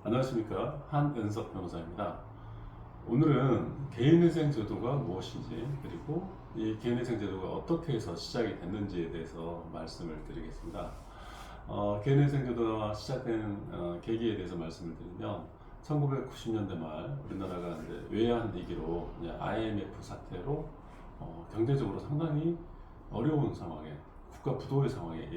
안녕하십니까, 한은석 변호사입니다. 오늘은 개인회생 제도가 무엇인지, 그리고 이 개인회생 제도가 어떻게 해서 시작이 됐는지에 대해서 말씀을 드리겠습니다. 개인회생 제도가 시작된 계기에 대해서 말씀을 드리면 1990년대 말 우리나라가 이제 외환 위기로 IMF 사태로 경제적으로 상당히 어려운 상황에, 국가 부도의 상황에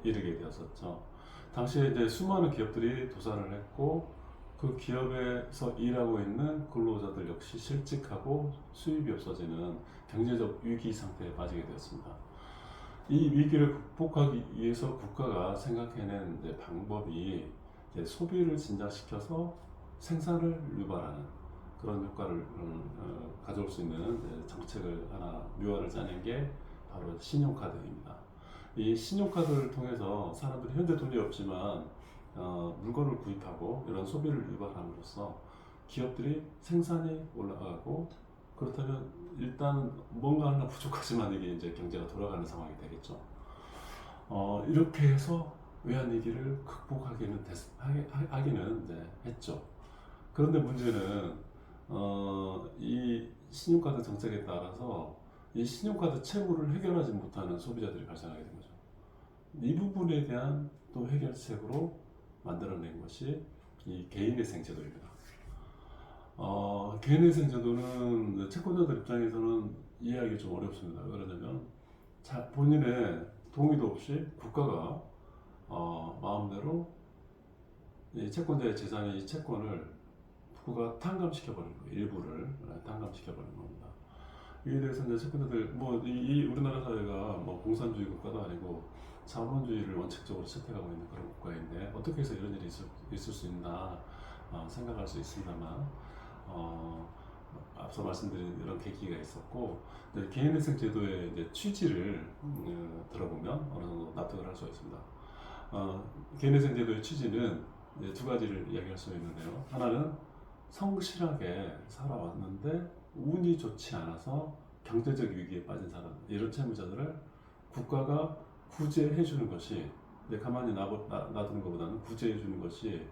이르게 되었었죠. 당시에 이제 수많은 기업들이 도산을 했고, 그 기업에서 일하고 있는 근로자들 역시 실직하고 수입이 없어지는 경제적 위기 상태에 빠지게 되었습니다. 이 위기를 극복하기 위해서 국가가 생각해낸 이제 방법이 이제 소비를 진작시켜서 생산을 유발하는 그런 효과를 가져올 수 있는 정책을 하나 묘안을 짜낸 게 바로 신용카드입니다. 이 신용카드를 통해서 사람들이 현재 돈이 없지만 물건을 구입하고 이런 소비를 유발함으로써 기업들이 생산이 올라가고, 그렇다면 일단 뭔가 하나 부족하지만 이게 이제 경제가 돌아가는 상황이 되겠죠. 이렇게 해서 외환위기를 극복하기는 하기는 이제 했죠. 그런데 문제는 이 신용카드 정책에 따라서 이 신용카드 채무를 해결하지 못하는 소비자들이 발생하게 된 거죠. 이 부분에 대한 또 해결책으로 만들어낸 것이 이 개인회생 제도입니다. 개인회생 제도는 채권자들 입장에서는 이해하기 좀 어렵습니다. 그러냐면 본인의 동의도 없이 국가가 마음대로 이 채권자의 재산이 이 채권을 국가가 탕감시켜버리는 거예요. 일부를 탕감시켜버리는 겁니다. 이에 대해서 이제 채권자들, 이 우리나라 사회가 공산주의 국가도 아니고 자본주의를 원칙적으로 채택하고 있는 그런 국가인데 어떻게 해서 이런 일이 있을 수 있나 생각할 수 있습니다만, 앞서 말씀드린 이런 계기가 있었고, 개인회생 제도의 이제 취지를 들어보면 어느 정도 납득을 할 수가 있습니다. 개인회생 제도의 취지는 이제 두 가지를 이야기할 수 있는데요. 하나는 성실하게 살아왔는데 운이 좋지 않아서 경제적 위기에 빠진 사람, 이런 채무자들을 국가가 구제해 주는 것이, 가만히 놔두는 것보다는 구제해 주는 것이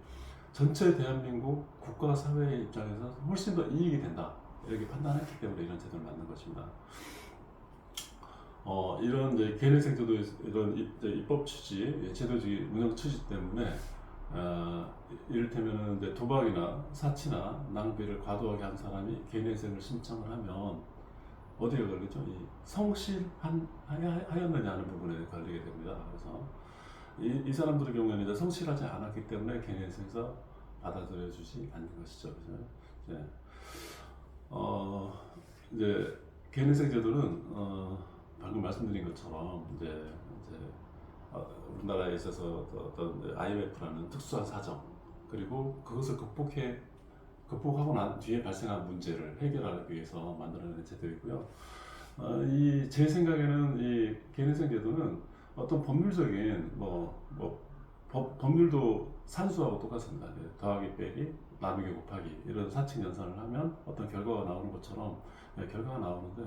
전체 대한민국 국가 사회의 입장에서 훨씬 더 이익이 된다, 이렇게 판단했기 때문에 이런 제도를 만든 것입니다. 이런 이제 개인회생 제도의 이런 입법 취지, 제도주의 운영 취지 때문에 이를테면 이제 도박이나 사치나 낭비를 과도하게 한 사람이 개인회생을 신청을 하면 어디에 걸리죠? 이 성실하였느냐는 부분에 걸리게 됩니다. 그래서 이 사람들의 경우에는 이제 성실하지 않았기 때문에 개인회생에서 받아들여주지 않는 것이죠. 그래서 이제 개인회생 제도는 방금 말씀드린 것처럼 이제 우리나라에 있어서 어떤 IMF라는 특수한 사정, 그리고 그것을 극복하고 난 뒤에 발생한 문제를 해결하기 위해서 만들어낸 제도이고요. 제 생각에는 이 개인회생 제도는 어떤 법률적인 법률도 산수하고 똑같습니다. 더하기 빼기 나누기 곱하기 이런 사칙 연산을 하면 어떤 결과가 나오는 것처럼 결과가 나오는데,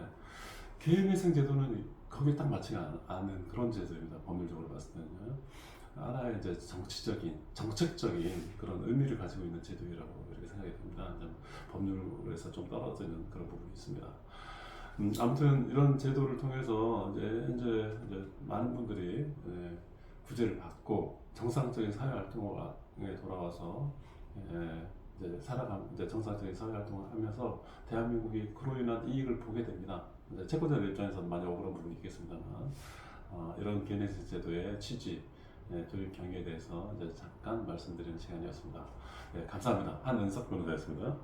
개인회생 제도는 거기에 딱 맞지 않은 그런 제도입니다. 법률적으로 봤을 때는요. 하나의 이제 정책적인 그런 의미를 가지고 있는 제도라고 이렇게 생각이 됩니다. 법률에서 좀 떨어지는 그런 부분이 있습니다. 아무튼 이런 제도를 통해서 현재 많은 분들이 구제를 받고 정상적인 사회 활동에 돌아와서 이제 정상적인 사회 활동을 하면서 대한민국이 그로 인한 이익을 보게 됩니다. 채권자들 입장에서는 많이 억울한 부분이 있겠습니다만, 이런 개인회생 제도의 취지, 도입 경위에 대해서 이제 잠깐 말씀드리는 시간이었습니다. 감사합니다. 한은석 변호사였습니다.